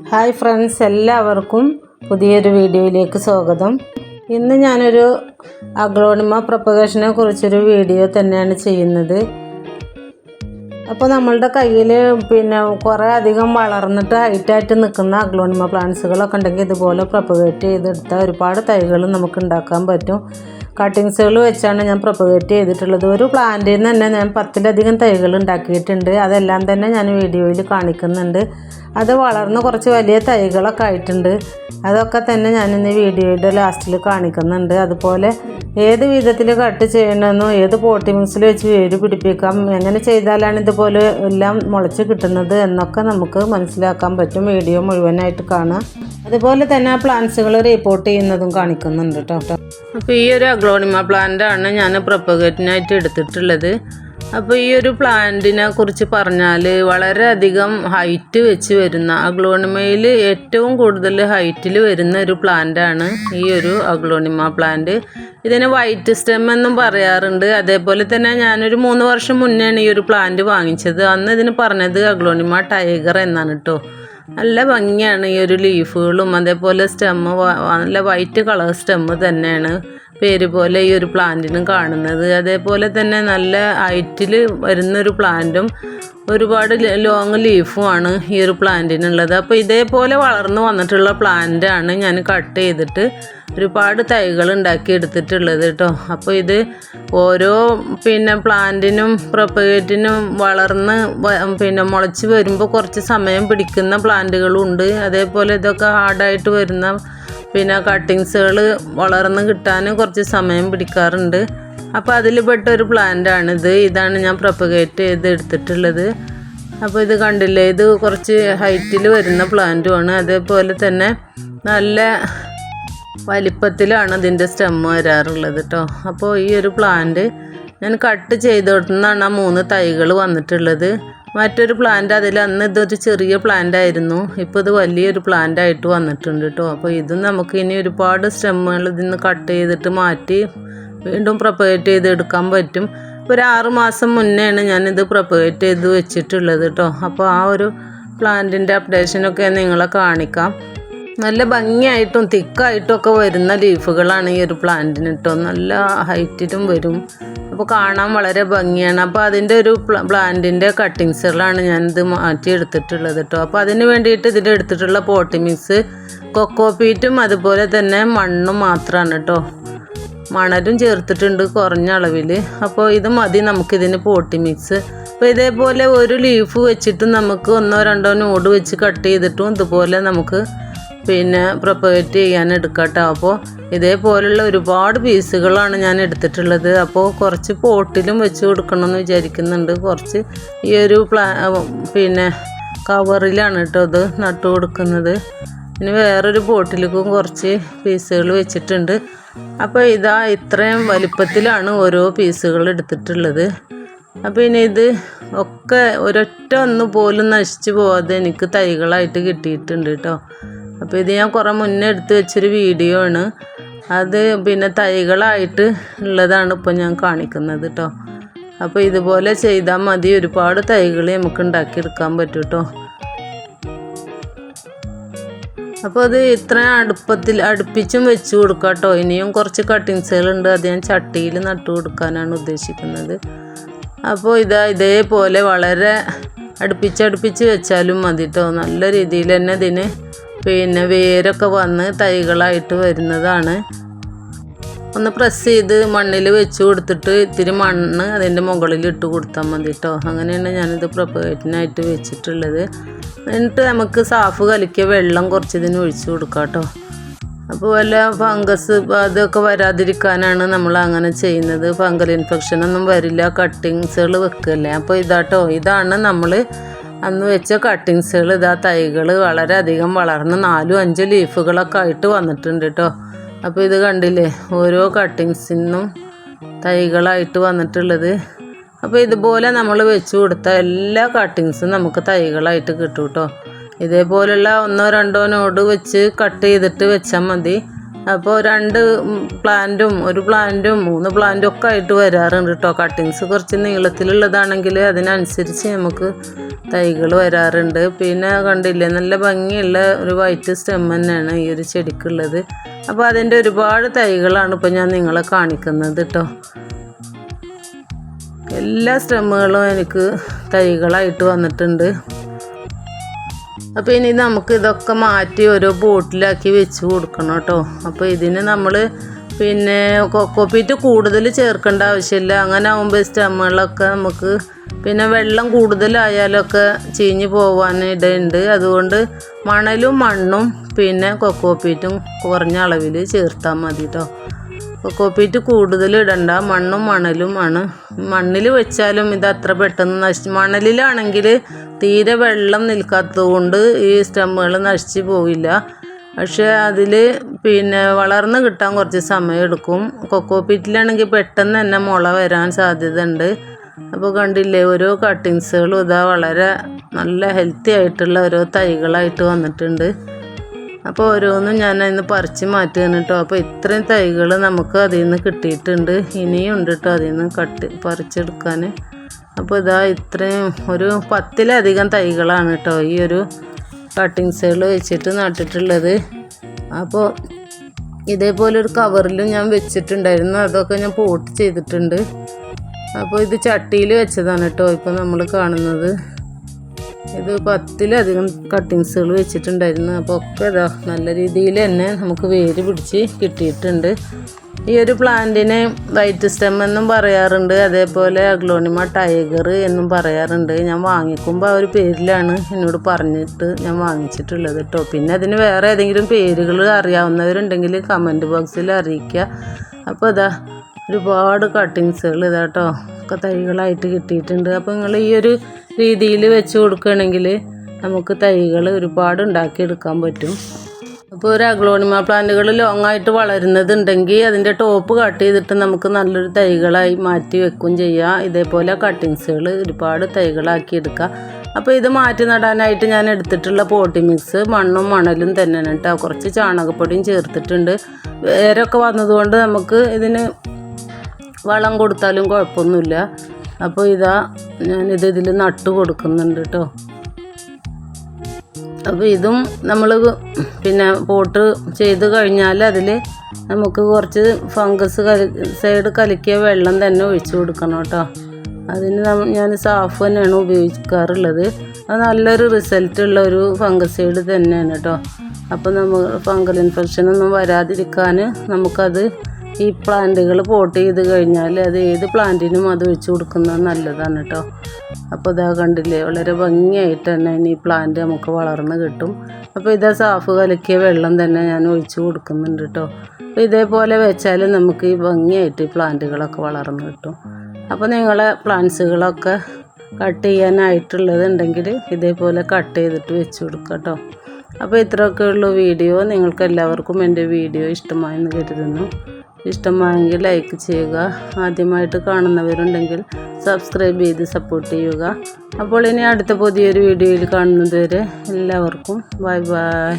Hi friends, എല്ലാവർക്കും പുതിയൊരു വീഡിയോയിലേക്ക് സ്വാഗതം. ഇന്ന് ഞാനൊരു അഗ്ലോണിമ പ്രൊപ്പഗേഷനെ കുറിച്ചൊരു വീഡിയോ തന്നെയാണ് ചെയ്യുന്നത്. അപ്പോൾ നമ്മളുടെ കയ്യിൽ കുറേ അധികം വളർന്നിട്ട് ഹൈറ്റായിട്ട് നിൽക്കുന്ന അഗ്ലോണിമ പ്ലാന്റ്സുകളൊക്കെ ഉണ്ടെങ്കിൽ ഇതുപോലെ പ്രൊപ്പഗേറ്റ് ചെയ്തെടുത്താൽ ഒരുപാട് തൈകൾ നമുക്ക് ഉണ്ടാക്കാൻ പറ്റും. കട്ടിങ്സുകൾ വെച്ചാണ് ഞാൻ പ്രൊപ്പഗേറ്റ് ചെയ്തിട്ടുള്ളത്. ഒരു പ്ലാന്റിൽ നിന്ന് തന്നെ ഞാൻ 10ലധികം തൈകൾ ഉണ്ടാക്കിയിട്ടുണ്ട്. അതെല്ലാം തന്നെ ഞാൻ വീഡിയോയിൽ കാണിക്കുന്നുണ്ട്. അത് വളർന്ന് കുറച്ച് വലിയ തൈകളൊക്കെ ആയിട്ടുണ്ട്. അതൊക്കെ തന്നെ ഞാനിന്ന് വീഡിയോയുടെ ലാസ്റ്റിൽ കാണിക്കുന്നുണ്ട്. അതുപോലെ ഏത് വിധത്തിൽ കട്ട് ചെയ്യണമെന്നും ഏത് പോട്ടി മിക്സിൽ വെച്ച് വേര് പിടിപ്പിക്കാം, എങ്ങനെ ചെയ്താലാണ് ഇതുപോലെ എല്ലാം മുളച്ച് കിട്ടുന്നത് എന്നൊക്കെ നമുക്ക് മനസ്സിലാക്കാൻ പറ്റും. വീഡിയോ മുഴുവനായിട്ട് കാണാം. അതുപോലെ തന്നെ ആ പ്ലാന്റ്സുകൾ റിപ്പോർട്ട് ചെയ്യുന്നതും കാണിക്കുന്നുണ്ട് കേട്ടോ. അപ്പോൾ ഈ ഒരു അഗ്ലോണിമ പ്ലാന്റാണ് ഞാൻ പ്രൊപ്പഗേറ്റിനായിട്ട് എടുത്തിട്ടുള്ളത്. അപ്പോൾ ഈ ഒരു പ്ലാന്റിനെ കുറിച്ച് പറഞ്ഞാൽ വളരെയധികം ഹൈറ്റ് വെച്ച് വരുന്ന, അഗ്ലോണിമയിൽ ഏറ്റവും കൂടുതൽ ഹൈറ്റിൽ വരുന്ന ഒരു പ്ലാന്റാണ് ഈ ഒരു അഗ്ലോണിമ പ്ലാന്റ്. ഇതിന് വൈറ്റ് സ്റ്റെം എന്നും പറയാറുണ്ട്. അതേപോലെ തന്നെ ഞാനൊരു 3 വർഷം മുന്നെയാണ് ഈ ഒരു പ്ലാന്റ് വാങ്ങിച്ചത്. അന്ന് ഇതിന് പറഞ്ഞത് അഗ്ലോണിമ ടൈഗർ എന്നാണ് കേട്ടോ. നല്ല ഭംഗിയാണ് ഈ ഒരു ലീഫുകളും, അതേപോലെ സ്റ്റെമ്മ് നല്ല വൈറ്റ് കളർ സ്റ്റെമ്മ് തന്നെയാണ് പേര് പോലെ ഈ ഒരു പ്ലാന്റിനും കാണുന്നത്. അതേപോലെ തന്നെ നല്ല ഹൈറ്റിൽ വരുന്നൊരു പ്ലാന്റും ഒരുപാട് ലോങ് ലീഫുമാണ് ഈ ഒരു പ്ലാന്റിനുള്ളത്. അപ്പോൾ ഇതേപോലെ വളർന്നു വന്നിട്ടുള്ള പ്ലാന്റാണ് ഞാൻ കട്ട് ചെയ്തിട്ട് ഒരുപാട് തൈകൾ ഉണ്ടാക്കി എടുത്തിട്ടുള്ളത് കേട്ടോ. അപ്പോൾ ഇത് ഓരോ പ്ലാന്റിനും പ്രൊപ്പഗേറ്റിനും വളർന്ന് മുളച്ച് വരുമ്പോൾ കുറച്ച് സമയം പിടിക്കുന്ന പ്ലാന്റുകളും ഉണ്ട്. അതേപോലെ ഇതൊക്കെ ഹാർഡായിട്ട് വരുന്ന കട്ടിങ്സുകൾ വളർന്ന് കിട്ടാൻ കുറച്ച് സമയം പിടിക്കാറുണ്ട്. അപ്പോൾ അതിൽ പെട്ടൊരു പ്ലാന്റാണിത്. ഇതാണ് ഞാൻ പ്രൊപ്പഗേറ്റ് ചെയ്ത് എടുത്തിട്ടുള്ളത്. അപ്പോൾ ഇത് കണ്ടില്ലേ, ഇത് കുറച്ച് ഹൈറ്റിൽ വരുന്ന പ്ലാന്റുമാണ്. അതേപോലെ തന്നെ നല്ല വലിപ്പത്തിലാണ് ഇതിൻ്റെ സ്റ്റെമ്മ് വരാറുള്ളത് കേട്ടോ. അപ്പോൾ ഈ ഒരു പ്ലാന്റ് ഞാൻ കട്ട് ചെയ്തെടുത്തുനിന്നാണ് ആ 3 തൈകൾ വന്നിട്ടുള്ളത്. മറ്റൊരു പ്ലാന്റ് അന്ന് ഇതൊരു ചെറിയ പ്ലാന്റ് ആയിരുന്നു. ഇപ്പോൾ ഇത് വലിയൊരു പ്ലാന്റ് ആയിട്ട് വന്നിട്ടുണ്ട് കേട്ടോ. അപ്പോൾ ഇതും നമുക്ക് ഇനി ഒരുപാട് സ്റ്റെമ്മുകൾ ഇതിൽ നിന്ന് കട്ട് ചെയ്തിട്ട് മാറ്റി വീണ്ടും പ്രൊപ്പഗേറ്റ് ചെയ്ത് എടുക്കാൻ പറ്റും. ഒരു 6 മാസം മുന്നെയാണ് ഞാനിത് പ്രൊപ്പഗേറ്റ് ചെയ്ത് വെച്ചിട്ടുള്ളത് കേട്ടോ. അപ്പോൾ ആ ഒരു പ്ലാന്റിൻ്റെ അപ്ഡേഷനൊക്കെ നിങ്ങളെ കാണിക്കാം. നല്ല ഭംഗിയായിട്ടും തിക്കായിട്ടും ഒക്കെ വരുന്ന ലീഫുകളാണ് ഈ ഒരു പ്ലാന്റിന് കേട്ടോ. നല്ല ഹൈറ്റിലും വരും. അപ്പോൾ കാണാൻ വളരെ ഭംഗിയാണ്. അപ്പോൾ അതിൻ്റെ ഒരു പ്ലാന്റിൻ്റെ കട്ടിങ്സുകളാണ് ഞാനിത് മാറ്റി എടുത്തിട്ടുള്ളത് കേട്ടോ. അപ്പോൾ അതിന് വേണ്ടിയിട്ട് ഇതിൽ എടുത്തിട്ടുള്ള പോട്ടി മിക്സ് കൊക്കോപീറ്റും അതുപോലെ തന്നെ മണ്ണും മാത്രമാണ് കേട്ടോ. മണലും ചേർത്തിട്ടുണ്ട് കുറഞ്ഞ അളവിൽ. അപ്പോൾ ഇത് മതി നമുക്കിതിന് പോട്ടി മിക്സ്. അപ്പോൾ ഇതേപോലെ ഒരു ലീഫ് വെച്ചിട്ട് നമുക്ക് 1-2 നോഡ് വെച്ച് കട്ട് ചെയ്തിട്ടും ഇതുപോലെ നമുക്ക് പ്രൊപ്പഗേറ്റ് ചെയ്യാൻ എടുക്കാം കേട്ടോ. അപ്പോൾ ഇതേപോലുള്ള ഒരുപാട് പീസുകളാണ് ഞാൻ എടുത്തിട്ടുള്ളത്. അപ്പോൾ കുറച്ച് പോട്ടിലും വെച്ച് കൊടുക്കണമെന്ന് വിചാരിക്കുന്നുണ്ട്. കുറച്ച് ഈ ഒരു കവറിലാണ് കേട്ടോ ഇത് നട്ടു കൊടുക്കുന്നത്. ഇനി വേറൊരു പോട്ടിലേക്കും കുറച്ച് പീസുകൾ വെച്ചിട്ടുണ്ട്. അപ്പോൾ ഇത്രയും വലിപ്പത്തിലാണ് ഓരോ പീസുകൾ എടുത്തിട്ടുള്ളത്. അപ്പോൾ ഇനി ഇത് ഒക്കെ ഒരൊറ്റ പോലും നശിച്ചു പോവാതെ എനിക്ക് തൈകളായിട്ട് കിട്ടിയിട്ടുണ്ട് കേട്ടോ. അപ്പോൾ ഇത് ഞാൻ കുറേ മുന്നേ എടുത്ത് വെച്ചൊരു വീഡിയോ ആണ്. അത് തൈകളായിട്ട് ഉള്ളതാണ് ഇപ്പോൾ ഞാൻ കാണിക്കുന്നത് കേട്ടോ. അപ്പോൾ ഇതുപോലെ ചെയ്താൽ മതി, ഒരുപാട് തൈകൾ നമുക്ക് ഉണ്ടാക്കിയെടുക്കാൻ പറ്റും കേട്ടോ. അപ്പോൾ അത് ഇത്രയും അടുപ്പിച്ചും വെച്ച് കൊടുക്കാം കേട്ടോ. ഇനിയും കുറച്ച് കട്ടിങ്സുകളുണ്ട്, അത് ഞാൻ ചട്ടിയിൽ നട്ടു കൊടുക്കാനാണ് ഉദ്ദേശിക്കുന്നത്. അപ്പോൾ ഇതേപോലെ വളരെ അടുപ്പിച്ച് വെച്ചാലും മതി കേട്ടോ. നല്ല രീതിയിൽ തന്നെ ഇതിന് വേരൊക്കെ വന്ന് തൈകളായിട്ട് വരുന്നതാണ്. ഒന്ന് പ്രസ് ചെയ്ത് മണ്ണിൽ വെച്ച് കൊടുത്തിട്ട് ഇത്തിരി മണ്ണ് അതിൻ്റെ മുകളിൽ ഇട്ട് കൊടുത്താൽ മതി കേട്ടോ. അങ്ങനെയാണ് ഞാനിത് പ്രൊപ്പഗേറ്റിനായിട്ട് വെച്ചിട്ടുള്ളത്. എന്നിട്ട് നമുക്ക് സാഫ് കലക്കിയ വെള്ളം കുറച്ച് ഇതിന് ഒഴിച്ച് കൊടുക്കാം കേട്ടോ. അപ്പോൾ വല്ല ഫംഗസ് അതൊക്കെ വരാതിരിക്കാനാണ് നമ്മൾ അങ്ങനെ ചെയ്യുന്നത്. ഫംഗൽ ഇൻഫെക്ഷനൊന്നും വരില്ല, കട്ടിങ്സുകൾ വെക്കല്ലേ. അപ്പോൾ ഇതാണ് നമ്മൾ അന്ന് വെച്ച കട്ടിങ്സുകൾ. തൈകൾ വളരെയധികം വളർന്ന് 4-5 ലീഫുകളൊക്കെ ആയിട്ട് വന്നിട്ടുണ്ട് കേട്ടോ. അപ്പോൾ ഇത് കണ്ടില്ലേ, ഓരോ കട്ടിങ്സിനും തൈകളായിട്ട് വന്നിട്ടുള്ളത്. അപ്പോൾ ഇതുപോലെ നമ്മൾ വെച്ച് കൊടുത്ത എല്ലാ കട്ടിങ്സും നമുക്ക് തൈകളായിട്ട് കിട്ടും കേട്ടോ. ഇതേപോലുള്ള 1-2 നോഡ് വെച്ച് കട്ട് ചെയ്തിട്ട് വെച്ചാൽ മതി. അപ്പോൾ 2 പ്ലാന്റും 1 പ്ലാന്റും 3 പ്ലാന്റും ഒക്കെ ആയിട്ട് വരാറുണ്ട് കേട്ടോ. കട്ടിങ്സ് കുറച്ച് നീളത്തിലുള്ളതാണെങ്കിൽ അതിനനുസരിച്ച് നമുക്ക് തൈകൾ വരാറുണ്ട്. പിന്നെ കണ്ടില്ലേ, നല്ല ഭംഗിയുള്ള ഒരു വൈറ്റ് സ്റ്റെം തന്നെയാണ് ഈ ഒരു ചെടിക്കുള്ളത്. അപ്പോൾ അതിൻ്റെ ഒരുപാട് തൈകളാണ് ഇപ്പോൾ ഞാൻ നിങ്ങളെ കാണിക്കുന്നത് കേട്ടോ. എല്ലാ സ്റ്റെമ്മുകളും എനിക്ക് തൈകളായിട്ട് വന്നിട്ടുണ്ട്. അപ്പോൾ ഇനി നമുക്ക് ഇതൊക്കെ മാറ്റി ഓരോ ബോട്ടിലാക്കി വെച്ച് കൊടുക്കണം കേട്ടോ. അപ്പോൾ ഇതിന് നമ്മൾ പിന്നെ കൊക്കോപീറ്റ് കൂടുതൽ ചേർക്കേണ്ട ആവശ്യമില്ല. അങ്ങനെ ആകുമ്പോൾ സ്റ്റെമ്മുകളൊക്കെ നമുക്ക് പിന്നെ വെള്ളം കൂടുതലായാലൊക്കെ ചീഞ്ഞ് പോകാൻ ഇടയുണ്ട്. അതുകൊണ്ട് മണലും മണ്ണും പിന്നെ കൊക്കോപീറ്റും കുറഞ്ഞ അളവിൽ ചേർത്താൽ മതി കേട്ടോ. കൊക്കോപീറ്റ് കൂടുതൽ ഇടണ്ട, മണ്ണും മണലും ആണ്. മണ്ണിൽ വെച്ചാലും ഇത് അത്ര പെട്ടെന്ന് മണലിലാണെങ്കിൽ തീരെ വെള്ളം നിൽക്കാത്തത് കൊണ്ട് ഈ സ്റ്റെമ്മുകൾ നശിച്ച് പോവില്ല. പക്ഷേ അതിൽ പിന്നെ വളർന്ന് കിട്ടാൻ കുറച്ച് സമയം എടുക്കും. കൊക്കോപീറ്റിലാണെങ്കിൽ പെട്ടെന്ന് തന്നെ മുള വരാൻ സാധ്യത ഉണ്ട്. അപ്പോൾ കണ്ടില്ലേ, ഓരോ കട്ടിങ്സുകളും ഇതാ വളരെ നല്ല ഹെൽത്തി ആയിട്ടുള്ള ഓരോ തൈകളായിട്ട് വന്നിട്ടുണ്ട്. അപ്പോൾ ഓരോന്നും ഞാൻ അതിന് പറിച്ച് മാറ്റുകയാണ് കേട്ടോ. അപ്പോൾ ഇത്രയും തൈകൾ നമുക്ക് അതിൽ നിന്ന് കിട്ടിയിട്ടുണ്ട്. ഇനിയും ഉണ്ട് കേട്ടോ അതിൽ നിന്ന് പറിച്ചെടുക്കാൻ. അപ്പോൾ ഇതാ ഇത്രയും ഒരു 10ലധികം തൈകളാണ് കേട്ടോ ഈ ഒരു കട്ടിങ്സുകൾ വെച്ചിട്ട് നട്ടിട്ടുള്ളത്. അപ്പോൾ ഇതേപോലെ ഒരു കവറിലും ഞാൻ വെച്ചിട്ടുണ്ടായിരുന്നു. അതൊക്കെ ഞാൻ പോട്ട് ചെയ്തിട്ടുണ്ട്. അപ്പോൾ ഇത് ചട്ടിയിൽ വെച്ചതാണ് കേട്ടോ ഇപ്പോൾ നമ്മൾ കാണുന്നത്. ഇത് 10ലധികം കട്ടിങ്സുകൾ വെച്ചിട്ടുണ്ടായിരുന്നു. അപ്പോൾ ഒക്കെ ഇതാ നല്ല രീതിയിൽ തന്നെ നമുക്ക് വേര് പിടിച്ച് കിട്ടിയിട്ടുണ്ട്. ഈ ഒരു പ്ലാന്റിനെ വൈറ്റ് സ്റ്റെം എന്നും പറയാറുണ്ട്, അതേപോലെ അഗ്ലോണിമ ടൈഗർ എന്നും പറയാറുണ്ട്. ഞാൻ വാങ്ങിക്കുമ്പോൾ ആ ഒരു പേരിലാണ് എന്നോട് പറഞ്ഞിട്ട് ഞാൻ വാങ്ങിച്ചിട്ടുള്ളത് കേട്ടോ. പിന്നെ അതിന് വേറെ ഏതെങ്കിലും പേരുകൾ അറിയാവുന്നവരുണ്ടെങ്കിൽ കമൻറ്റ് ബോക്സിൽ അറിയിക്കുക. അപ്പോൾ ഇതാ ഒരുപാട് കട്ടിങ്സുകൾ ഇതാട്ടോ ഒക്കെ തൈകളായിട്ട് കിട്ടിയിട്ടുണ്ട്. അപ്പോൾ നിങ്ങൾ ഈ ഒരു രീതിയിൽ വെച്ച് കൊടുക്കുകയാണെങ്കിൽ നമുക്ക് തൈകൾ ഒരുപാട് ഉണ്ടാക്കിയെടുക്കാൻ പറ്റും. അപ്പോൾ ഒരു അഗ്ലോണിമ പ്ലാന്റുകൾ ലോങ് ആയിട്ട് വളരുന്നതുണ്ടെങ്കിൽ അതിൻ്റെ ടോപ്പ് കട്ട് ചെയ്തിട്ട് നമുക്ക് നല്ലൊരു തൈകളായി മാറ്റി വെക്കുകയും ചെയ്യാം. ഇതേപോലെ കട്ടിങ്സുകൾ ഒരുപാട് തൈകളാക്കി എടുക്കുക. അപ്പോൾ ഇത് മാറ്റി നടാനായിട്ട് ഞാൻ എടുത്തിട്ടുള്ള പോട്ടി മിക്സ് മണ്ണും മണലും തന്നെയാണ് കേട്ടോ. കുറച്ച് ചാണകപ്പൊടിയും ചേർത്തിട്ടുണ്ട്. വേരൊക്കെ വന്നതുകൊണ്ട് നമുക്ക് ഇതിന് വളം കൊടുത്താലും കുഴപ്പമൊന്നുമില്ല. അപ്പോൾ ഇതാ ഞാനിത് ഇതിൽ നട്ട് കൊടുക്കുന്നുണ്ട് കേട്ടോ. അപ്പോൾ ഇതും നമ്മൾ പിന്നെ പോട്ട് ചെയ്ത് കഴിഞ്ഞാൽ അതിൽ നമുക്ക് കുറച്ച് ഫംഗസ് സൈഡ് കലക്കിയ വെള്ളം തന്നെ ഒഴിച്ചു കൊടുക്കണം കേട്ടോ. അതിന് ഞാൻ സാഫ് തന്നെയാണ് ഉപയോഗിക്കാറുള്ളത്. അത് നല്ലൊരു റിസൾട്ടുള്ള ഒരു ഫംഗസൈഡ് തന്നെയാണ് കേട്ടോ. അപ്പോൾ നമ്മൾ ഫംഗൽ ഇൻഫെക്ഷനൊന്നും വരാതിരിക്കാൻ നമുക്കത് ഈ പ്ലാന്റുകൾ പോട്ട് ചെയ്ത് കഴിഞ്ഞാൽ അത് ഏത് പ്ലാന്റിനും അത് ഒഴിച്ചു കൊടുക്കുന്നത് നല്ലതാണ് കേട്ടോ. അപ്പോൾ ഇതാ കണ്ടില്ലേ, വളരെ ഭംഗിയായിട്ട് തന്നെ ഈ പ്ലാന്റ് നമുക്ക് വളർന്ന് കിട്ടും. അപ്പോൾ ഇതാ സാഫ് കലക്കിയ വെള്ളം തന്നെ ഞാൻ ഒഴിച്ചു കൊടുക്കുന്നുണ്ട് കേട്ടോ. അപ്പോൾ ഇതേപോലെ വെച്ചാൽ നമുക്ക് ഈ ഭംഗിയായിട്ട് ഈ പ്ലാന്റുകളൊക്കെ വളർന്ന് കിട്ടും. അപ്പോൾ നിങ്ങളെ പ്ലാന്റ്സുകളൊക്കെ കട്ട് ചെയ്യാനായിട്ടുള്ളതുണ്ടെങ്കിൽ ഇതേപോലെ കട്ട് ചെയ്തിട്ട് വെച്ച് കൊടുക്കുക കേട്ടോ. അപ്പോൾ ഇത്രയൊക്കെ ഉള്ളൂ വീഡിയോ. നിങ്ങൾക്ക് എല്ലാവർക്കും എൻ്റെ വീഡിയോ ഇഷ്ടമായെന്ന് കരുതുന്നു. ഇഷ്ടമായെങ്കിൽ ലൈക്ക് ചെയ്യുക. ആദ്യമായിട്ട് കാണുന്നവരുണ്ടെങ്കിൽ സബ്സ്ക്രൈബ് ചെയ്ത് സപ്പോർട്ട് ചെയ്യുക. അപ്പോൾ ഇനി അടുത്ത പുതിയൊരു വീഡിയോയിൽ കാണുന്നത് വരെ എല്ലാവർക്കും ബൈ ബൈ.